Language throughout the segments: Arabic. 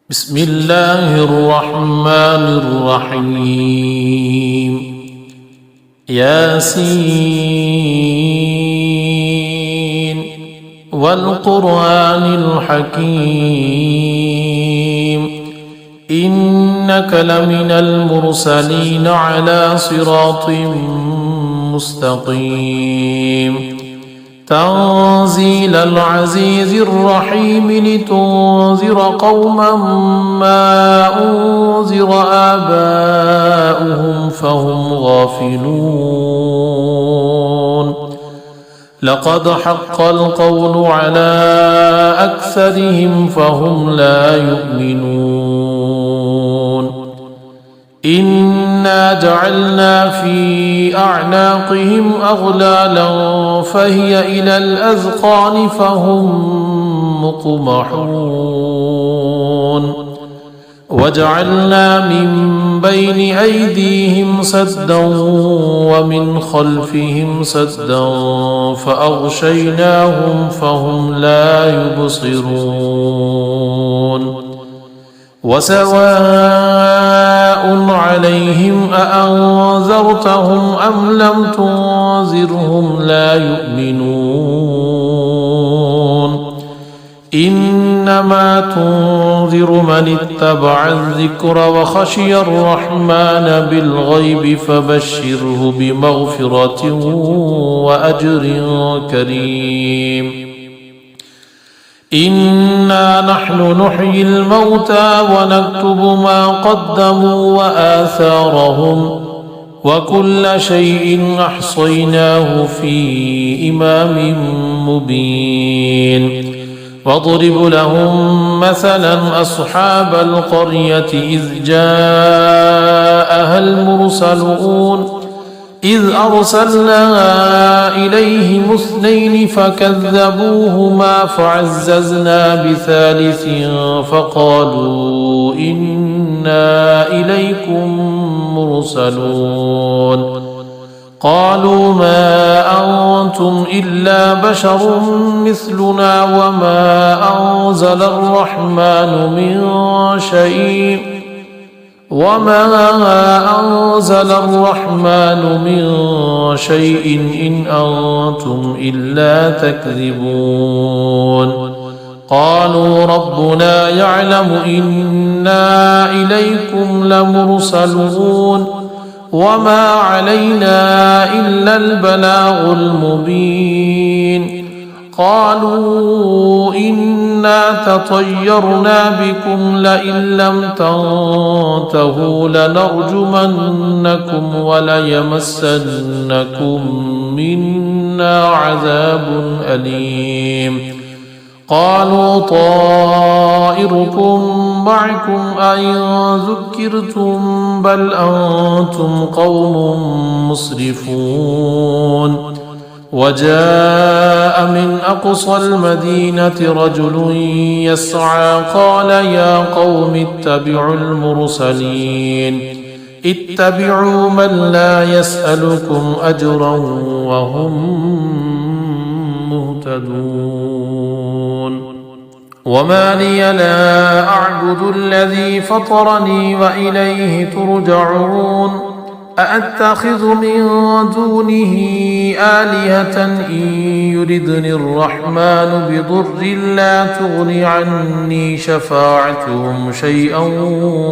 بسم الله الرحمن الرحيم ياسين والقرآن الحكيم إنك لمن المرسلين على صراط مستقيم تنزيل العزيز الرحيم لتنذر قوما ما أنذر آباؤهم فهم غافلون لقد حق القول على أكثرهم فهم لا يؤمنون إنا جعلنا في أعناقهم أغلالا فهي إلى الأذقان فهم مقمحون وجعلنا من بين أيديهم سدا ومن خلفهم سدا فأغشيناهم فهم لا يبصرون وسواء عليهم أأنذرتهم أم لم تنذرهم لا يؤمنون إنما تنذر من اتبع الذكر وخشي الرحمن بالغيب فبشره بمغفرة وأجر كريم إنا نحن نحيي الموتى ونكتب ما قدموا وآثارهم وكل شيء أحصيناه في إمام مبين واضرب لهم مثلا أصحاب القرية إذ جاءها المرسلون إذ أرسلنا إليهم اثنين فكذبوهما فعززنا بثالث فقالوا إنا إليكم مرسلون قالوا ما أنتم إلا بشر مثلنا وما أنزل الرحمن من شيء إن أنتم إلا تكذبون قالوا ربنا يعلم إنا إليكم لمرسلون وما علينا إلا البلاغ المبين قالوا إنا تطيرنا بكم لئن لم تنتهوا لنرجمنكم وليمسنكم منا عذاب أليم قالوا طائركم معكم أئن ذكرتم بل أنتم قوم مسرفون وجاء من أقصى المدينة رجل يسعى قال يا قوم اتبعوا المرسلين اتبعوا من لا يسألكم أجرا وهم مهتدون وما لي لا أعبد الذي فطرني وإليه ترجعون أأتخذ من دونه آلهة إن يردني الرحمن بضر لا تغني عني شفاعتهم شيئا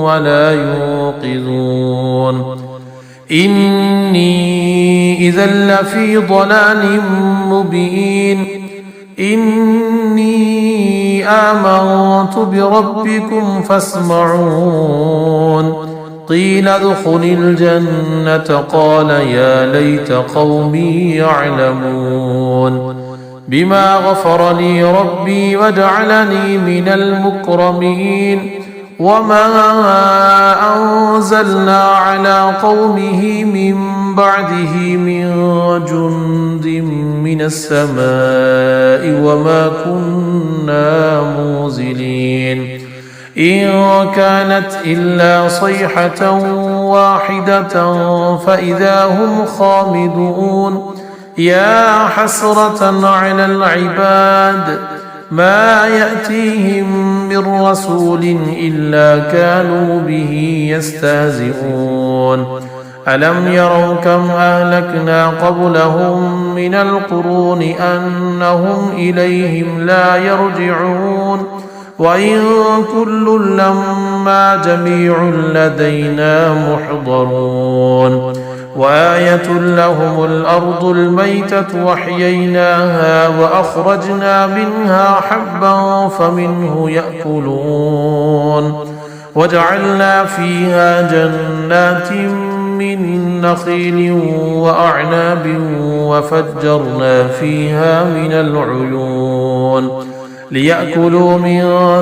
ولا ينقذون إني إذا لفي ضلال مبين إني آمنت بربكم فاسمعون قيل ادخل الجنة قال يا ليت قومي يعلمون بما غفر لي ربي وجعلني من المكرمين وما أنزلنا على قومه من بعده من جند من السماء وما كنا منزلين إن كانت إلا صيحة واحدة فإذا هم خامدون يا حسرة على العباد ما يأتيهم من رسول إلا كانوا به يستهزئون ألم يروا كم أهلكنا قبلهم من القرون أنهم إليهم لا يرجعون وإن كل لما جميع لدينا محضرون وآية لهم الأرض الميتة وأحييناها وأخرجنا منها حبا فمنه يأكلون وجعلنا فيها جنات من نخيل وأعناب وفجرنا فيها من العيون ليأكلوا من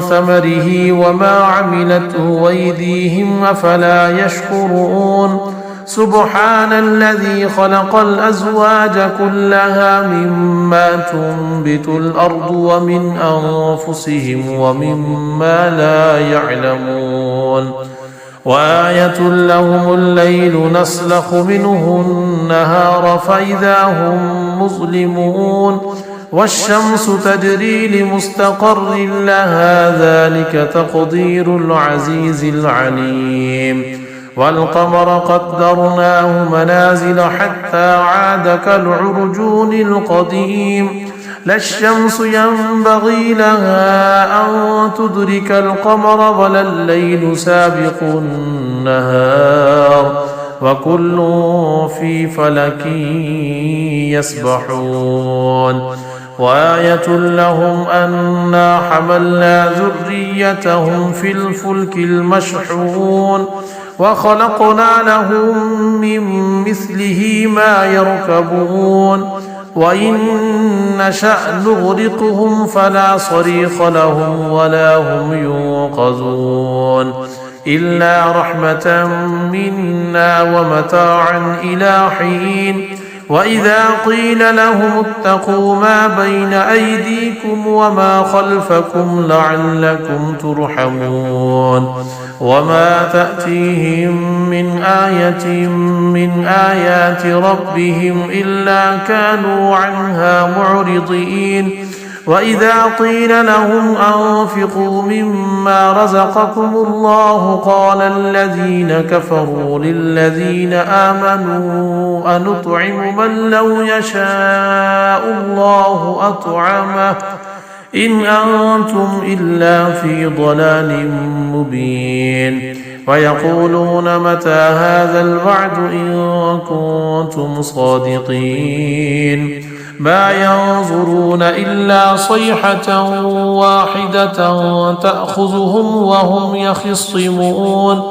ثمره وما عملته أيديهم أفلا يشكرون سبحان الذي خلق الأزواج كلها مما تنبت الأرض ومن أنفسهم ومما لا يعلمون وآية لهم الليل نسلخ منه النهار فإذا هم مظلمون والشمس تجري لمستقر لها ذلك تقدير العزيز العليم والقمر قدرناه منازل حتى عاد كالعرجون القديم لا الشمس ينبغي لها أن تدرك القمر ولا الليل سابق النهار وكل في فلك يسبحون وآية لهم أنا حملنا ذريتهم في الفلك المشحون وخلقنا لهم من مثله ما يركبون وإن نشأ نغرقهم فلا صريخ لهم ولا هم ينقذون إلا رحمة منا ومتاعا إلى حين وإذا قيل لهم اتقوا ما بين أيديكم وما خلفكم لعلكم ترحمون وما تأتيهم من آية من آيات ربهم إلا كانوا عنها معرضين وإذا قيل لهم أنفقوا مما رزقكم الله قال الذين كفروا للذين آمنوا أنطعم من لو يشاء الله أطعمه إن أنتم إلا في ضلال مبين ويقولون متى هذا الوعد إن كنتم صادقين ما ينظرون إلا صيحة واحدة تأخذهم وهم يخصمون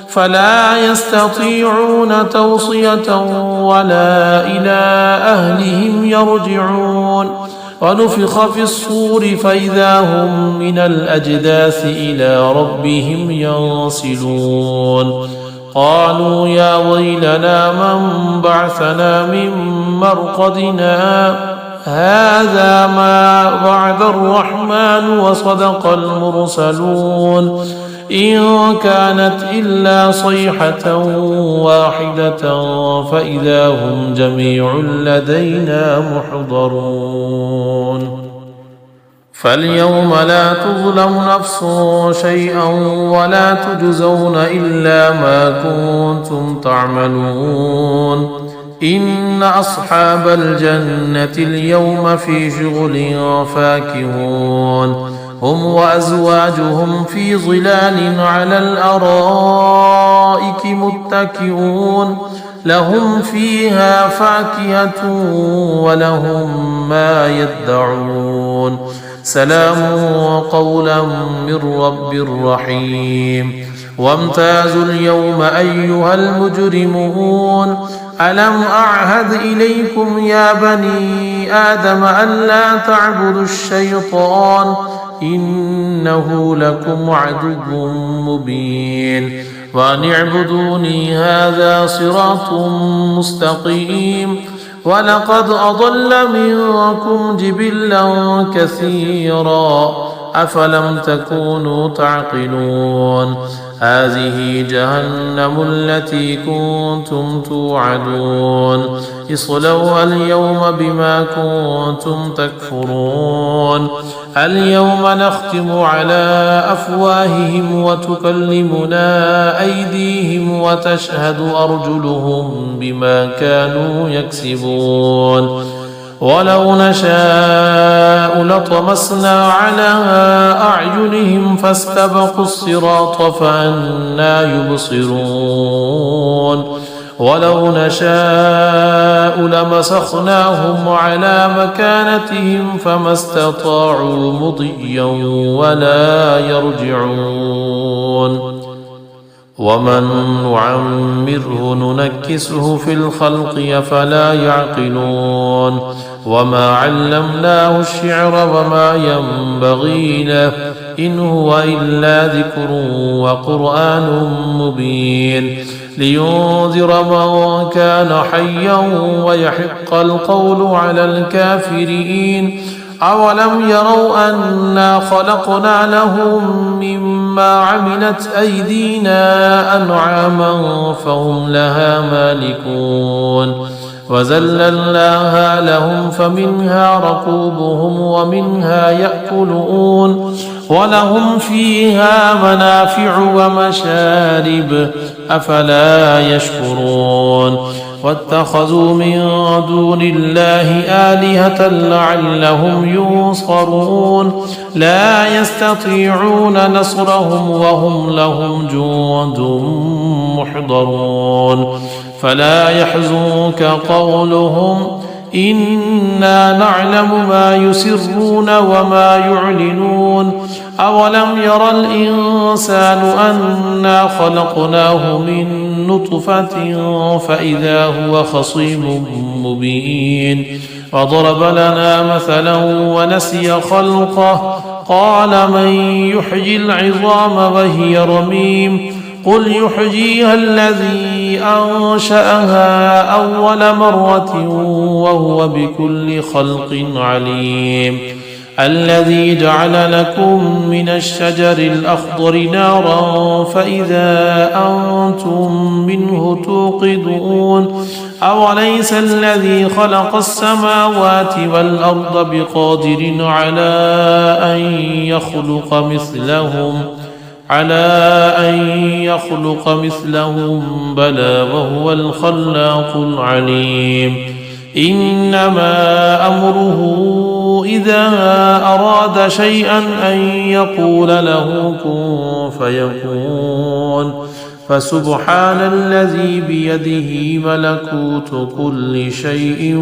فلا يستطيعون توصية ولا إلى أهلهم يرجعون ونفخ في الصور فإذا هم من الأجداث إلى ربهم ينسلون قالوا يا ويلنا من بعثنا من مرقدنا هذا ما وعد الرحمن وصدق المرسلون إن كانت إلا صيحة واحدة فإذا هم جميع لدينا محضرون فاليوم لا تظلم نفس شيئا ولا تجزون إلا ما كنتم تعملون إن أصحاب الجنة اليوم في شغل فاكهون هم وأزواجهم في ظلال على الأرائك متكئون لهم فيها فاكهة ولهم ما يدعون سلام قولا من رب رحيم وامتازوا اليوم أيها المجرمون ألم أعهد إليكم يا بني آدم ألا تعبدوا الشيطان إنه لكم عدو مبين وأن اعبدوني هذا صراط مستقيم ولقد أضل منكم جبلا كثيرا أفلم تكونوا تعقلون هذه جهنم التي كنتم توعدون اصلوها اليوم بما كنتم تكفرون اليوم نختم على أفواههم وتكلمنا أيديهم وتشهد أرجلهم بما كانوا يكسبون ولو نشاء لطمسنا على أعينهم فاستبقوا الصراط فأنى يبصرون ولو نشاء لمسخناهم على مكانتهم فما استطاعوا مضيا ولا يرجعون ومن نعمره ننكسه في الخلق أفلا يعقلون وما علمناه الشعر وما ينبغي له إن هو إلا ذكر وقرآن مبين لينذر من كان حيا ويحق القول على الكافرين أولم يروا أنا خلقنا لهم مما عملت أيدينا أنعاما فهم لها مالكون وذللناها لهم فمنها ركوبهم ومنها يأكلون ولهم فيها منافع ومشارب أفلا يشكرون واتخذوا من دون الله آلهة لعلهم ينصرون لا يستطيعون نصرهم وهم لهم جند محضرون فلا يحزنك قولهم إنا نعلم ما يسرون وما يعلنون أولم ير الإنسان أنا خلقناه من نطفة فإذا هو خصيم مبين وضرب لنا مثلا ونسي خلقه قال من يحيي العظام وهي رميم قل يحييها الذي أنشأها أول مرة وهو بكل خلق عليم الذي جعل لكم من الشجر الأخضر نارا فإذا أنتم منه توقدون أوليس الذي خلق السماوات والأرض بقادر على أن يخلق مثلهم بلى وهو الخلاق العليم إنما أمره إذا أراد شيئا أن يقول له كن فيكون فسبحان الذي بيده ملكوت كل شيء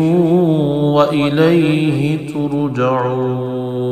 وإليه ترجعون